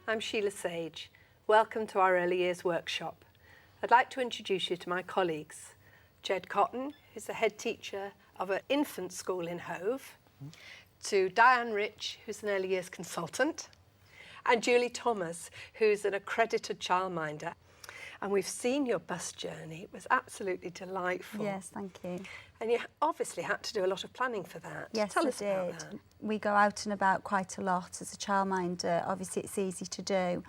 I'm Sheila Sage. Welcome to our Early Years Workshop. I'd like to introduce you to my colleagues. Jed Cotton, who's the head teacher of an infant school in Hove, to Diane Rich, who's an early years consultant, and Julie Thomas, who's an accredited childminder. And we've seen your bus journey. It was absolutely delightful. Yes, thank you. And you obviously had to do a lot of planning for that. Yes, Tell I us about did. that. We go out and about quite a lot as a childminder. Obviously, it's easy to do,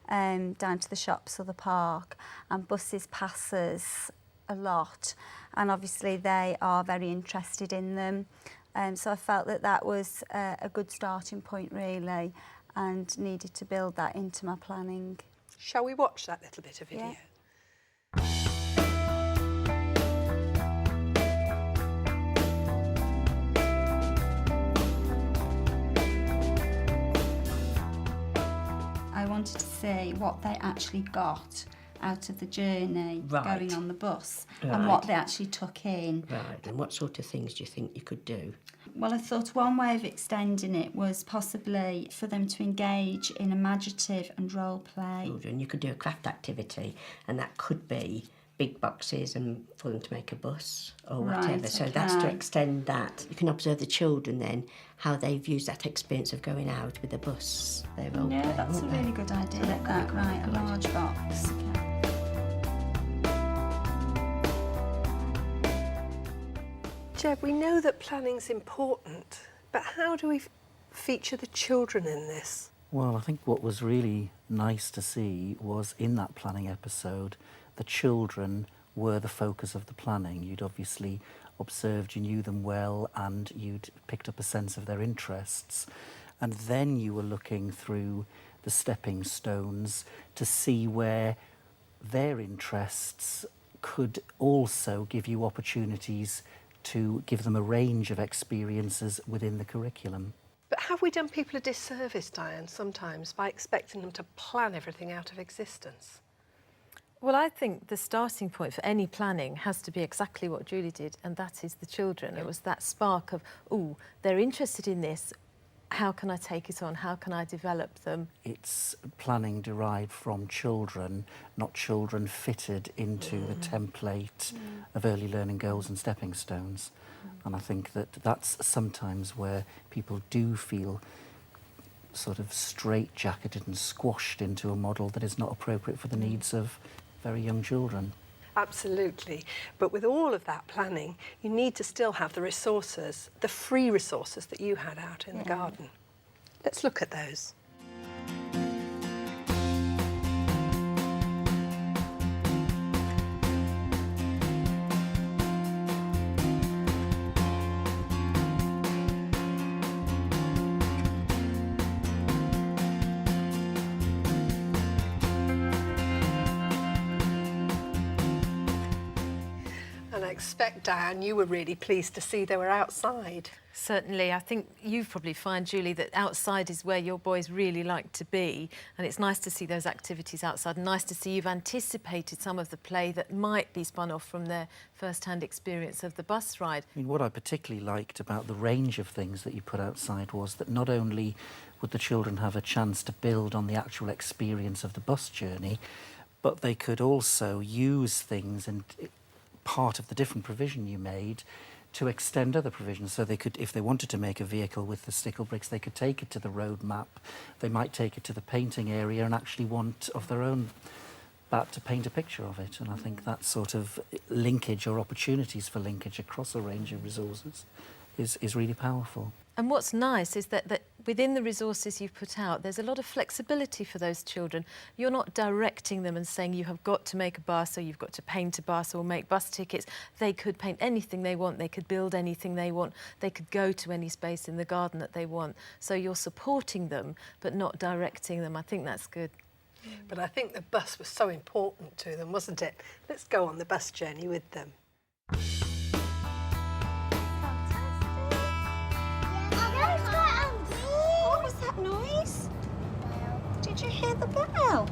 down to the shops or the park, and buses pass us a lot. And obviously, they are very interested in them. So I felt that that was a good starting point, really, and needed to build that into my planning. Shall we watch that little bit of video? Yeah. I wanted to see what they actually got out of the journey going on the bus and what they actually took in. Right, and what sort of things do you think you could do? Well, I thought one way of extending it was possibly for them to engage in imaginative and role play. And you could do a craft activity, and that could be big boxes and for them to make a bus or whatever. Right, so that's to extend that. You can observe the children then, how they've used that experience of going out with the bus. They role play, That's a really good idea. So that could be Right, a large box. Jeb, we know that planning's important, but how do we feature the children in this? Well, I think what was really nice to see was in that planning episode, the children were the focus of the planning. You'd obviously observed, you knew them well, and you'd picked up a sense of their interests. And then you were looking through the stepping stones to see where their interests could also give you opportunities to give them a range of experiences within the curriculum. But have we done people a disservice, Diane, sometimes by expecting them to plan everything out of existence? Well, I think the starting point for any planning has to be exactly what Julie did, and that is the children. It was that spark of, oh, they're interested in this. How can I take it on? How can I develop them? It's planning derived from children, not children fitted into the template of early learning goals and stepping stones. And I think that that's sometimes where people do feel sort of straitjacketed and squashed into a model that is not appropriate for the needs of very young children. Absolutely. But with all of that planning, you need to still have the resources, the free resources that you had out in the garden. Let's look at those. And I expect, Diane, you were really pleased to see they were outside. Certainly, I think you probably find, Julie, that outside is where your boys really like to be, and it's nice to see those activities outside, and nice to see you've anticipated some of the play that might be spun off from their first-hand experience of the bus ride. I mean, what I particularly liked about the range of things that you put outside was that not only would the children have a chance to build on the actual experience of the bus journey, but they could also use things and part of the different provision you made to extend other provisions. So they could, if they wanted to make a vehicle with the stickle bricks, they could take it to the road map. They might take it to the painting area and actually want of their own bat to paint a picture of it. And I think that sort of linkage or opportunities for linkage across a range of resources is really powerful. And what's nice is that within the resources you've put out, there's a lot of flexibility for those children. You're not directing them and saying you have got to make a bus or you've got to paint a bus or make bus tickets. They could paint anything they want. They could build anything they want. They could go to any space in the garden that they want. So you're supporting them, but not directing them. I think that's good. But I think the bus was so important to them, wasn't it? Let's go on the bus journey with them. What was that noise? Did you hear the bell?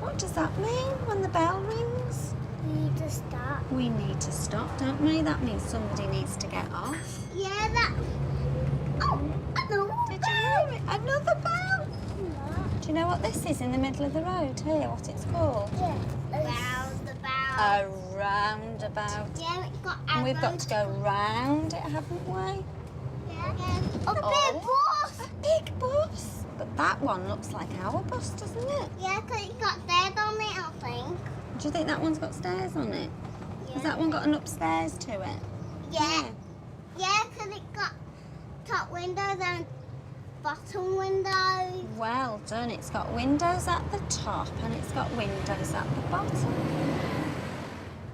What does that mean when the bell rings? We need to stop. We need to stop, don't we? That means somebody needs to get off. Yeah, that. Oh, another Did you hear it? Another bell? Do you know what this is in the middle of the road here, what it's called? Yeah. Roundabout. A roundabout. Yeah, it's got And we've got arrows. to go round it, haven't we? Yeah. A big Oh. bus. A big bus. But that one looks like our bus, doesn't it? Yeah, 'cause it's got stairs on it, I think. Do you think that one's got stairs on it? Has that one got an upstairs to it? Yeah. Yeah, 'cause it's got top windows and bottom windows. Well done. It's got windows at the top and it's got windows at the bottom.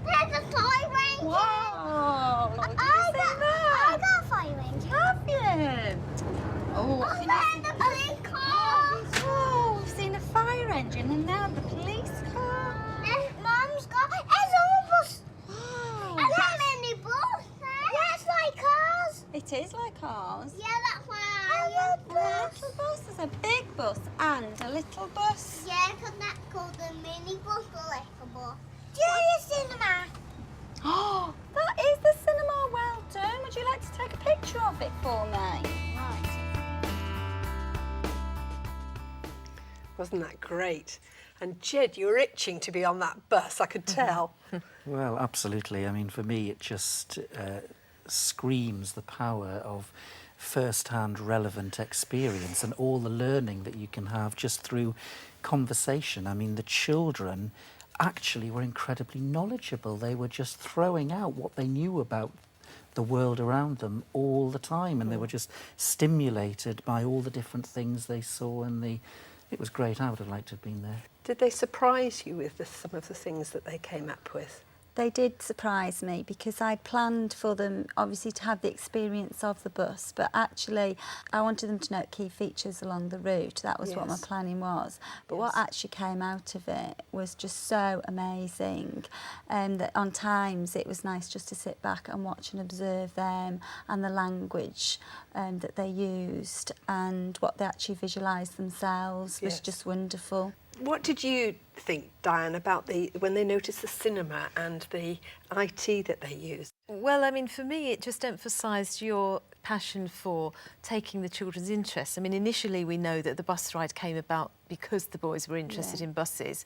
There's a siren. Whoa! Did you I see got that? a siren. Have you? Oh, Oh, can you there's the police car. Oh, we've seen a fire engine and now the police car. Mum's got a bus. Wow. And how many buses? Yeah, it's like cars. It is like ours. Yeah, that's why I love A bus. little bus. There's a big bus and a little bus. Yeah, 'cause that's called a mini bus or like a bus. Do you cinema? Oh, that is the cinema. Well done. Would you like to take a picture of it for me? Right. Wasn't that great? And Jed, you were itching to be on that bus, I could tell. Well, absolutely. I mean, for me, it just screams the power of first-hand relevant experience and all the learning that you can have just through conversation. I mean, the children actually were incredibly knowledgeable. They were just throwing out what they knew about the world around them all the time, and they were just stimulated by all the different things they saw, and it was great. I would have liked to have been there. Did they surprise you with some of the things that they came up with? They did surprise me because I'd planned for them obviously to have the experience of the bus, but actually I wanted them to note key features along the route. That was what my Yes. planning was. But what Yes. actually came out of it was just so amazing, that on times it was nice just to sit back and watch and observe them and the language that they used and what they actually visualised themselves was Yes. just wonderful. What did you think, Diane, about when they noticed the cinema and the IT that they used? Well, I mean, for me, it just emphasised your passion for taking the children's interest. I mean, initially we know that the bus ride came about because the boys were interested in buses.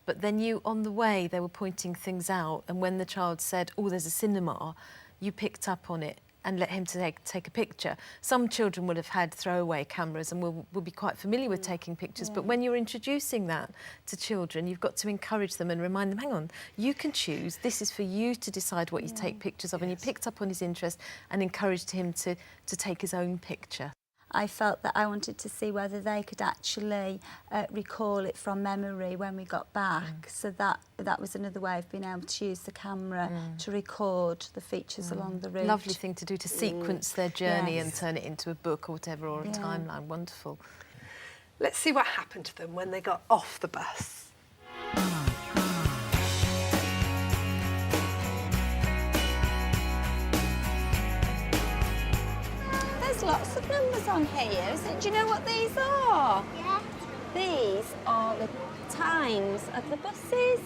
But then on the way, they were pointing things out. And when the child said, oh, there's a cinema, you picked up on it and let him take a picture. Some children would have had throwaway cameras and will be quite familiar with taking pictures, but when you're introducing that to children, you've got to encourage them and remind them, hang on, you can choose, this is for you to decide what you take pictures of, and you picked up on his interest and encouraged him to take his own picture. I felt that I wanted to see whether they could actually recall it from memory when we got back. So that was another way of being able to use the camera to record the features along the route. Lovely thing to do, to sequence their journey Yes. and turn it into a book or whatever, or a timeline. Wonderful. Let's see what happened to them when they got off the bus. There's lots of numbers on here. Do you know what these are? Yeah. These are the times of the buses.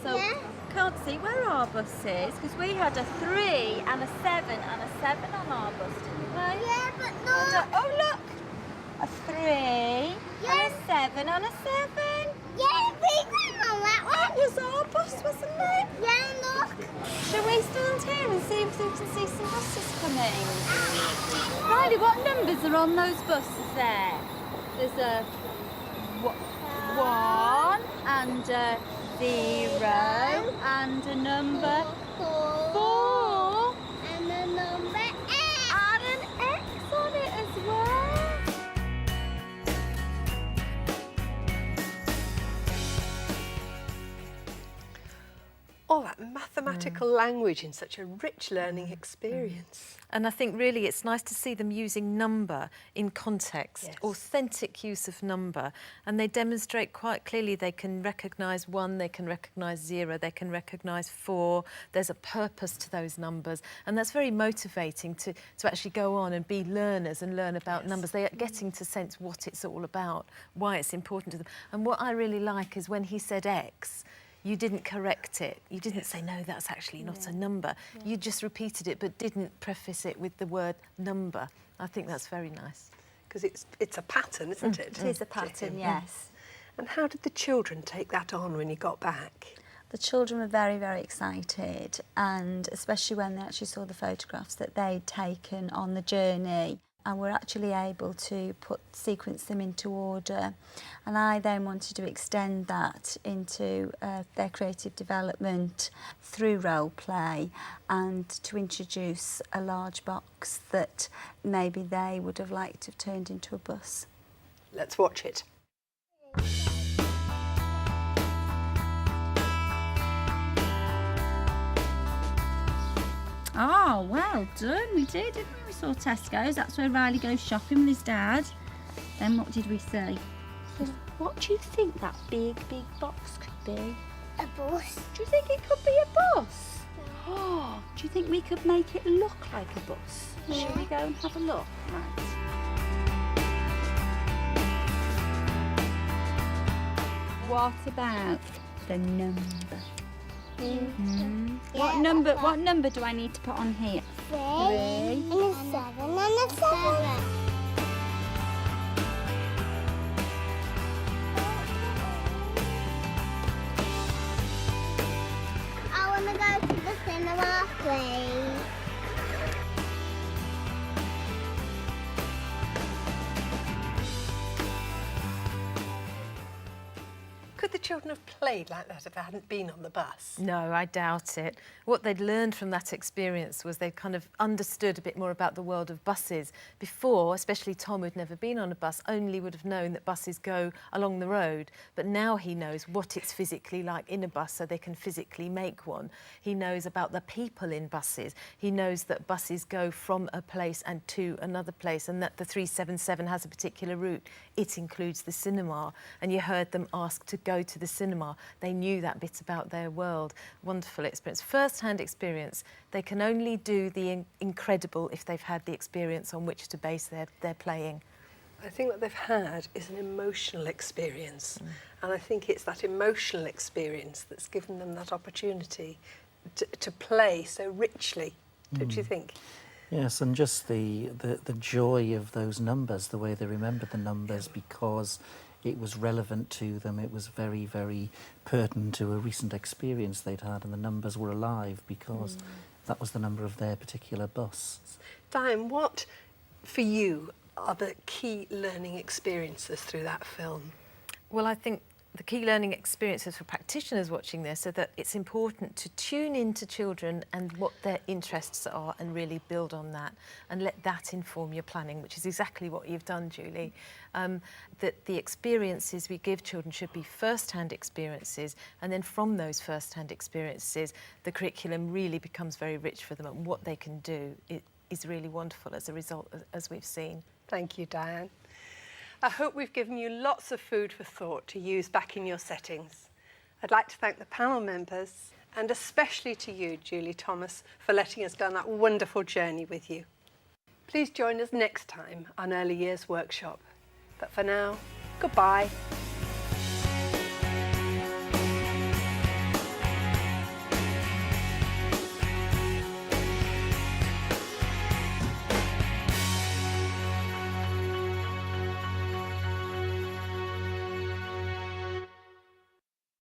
So Yeah. can't see where our bus is because we had a 3 and a 7 and a 7 on our bus, didn't we? Yeah, but And look. oh look, a 3 and a 7 and a 7. Yeah, we went on that That one. was our bus, wasn't it? Yeah, look. Shall we stand here and see if we can see some buses coming? Riley, what numbers are on those buses there? There's a 1 and a 0 and a number 4 And the number 8. and an X on it as well. All that mathematical language in such a rich learning experience. And I think really it's nice to see them using number in context, Yes. authentic use of number. And they demonstrate quite clearly they can recognise 1, they can recognise 0, they can recognise 4. There's a purpose to those numbers. And that's very motivating to actually go on and be learners and learn about numbers. They are getting to sense what it's all about, why it's important to them. And what I really like is when he said X, you didn't correct it. You didn't say, no, that's actually not a number. You just repeated it but didn't preface it with the word number. I think that's very nice. because it's a pattern, isn't it? It is a pattern, yes. And how did the children take that on when you got back? The children were very, very excited, and especially when they actually saw the photographs that they'd taken on the journey, and were actually able to sequence them into order. And I then wanted to extend that into their creative development through role play, and to introduce a large box that maybe they would have liked to have turned into a bus. Let's watch it. Oh, well done. We did, didn't we? We saw Tesco's. That's where Riley goes shopping with his dad. Then what did we see? What do you think that big box could be? A bus. Do you think it could be a bus? Oh, do you think we could make it look like a bus? Yeah. Shall we go and have a look? Right. What about the number? What number do I need to put on here? 3 and a 7 and a 7. I want to go to the cinema, please. Could the children have played like that if they hadn't been on the bus? No, I doubt it. What they'd learned from that experience was they kind of understood a bit more about the world of buses. Before, especially Tom, who'd never been on a bus, only would have known that buses go along the road. But now he knows what it's physically like in a bus, so they can physically make one. He knows about the people in buses. He knows that buses go from a place and to another place, and that the 377 has a particular route. It includes the cinema. And you heard them ask to go to the cinema. They knew that bit about their world. Wonderful experience. First-hand experience. They can only do the incredible if they've had the experience on which to base their playing. I think what they've had is an emotional experience. And I think it's that emotional experience that's given them that opportunity to play so richly, don't you think? Yes, and just the joy of those numbers, the way they remembered the numbers, because it was relevant to them. It was very, very pertinent to a recent experience they'd had, and the numbers were alive because that was the number of their particular bus. Diane, what, for you, are the key learning experiences through that film? Well, I think the key learning experiences for practitioners watching this are that it's important to tune into children and what their interests are and really build on that and let that inform your planning, which is exactly what you've done, Julie. That the experiences we give children should be first-hand experiences, and then from those first-hand experiences, the curriculum really becomes very rich for them, and what they can do is really wonderful as a result, as we've seen. Thank you, Diane. I hope we've given you lots of food for thought to use back in your settings. I'd like to thank the panel members, and especially to you, Julie Thomas, for letting us go on that wonderful journey with you. Please join us next time on Early Years Workshop. But for now, goodbye.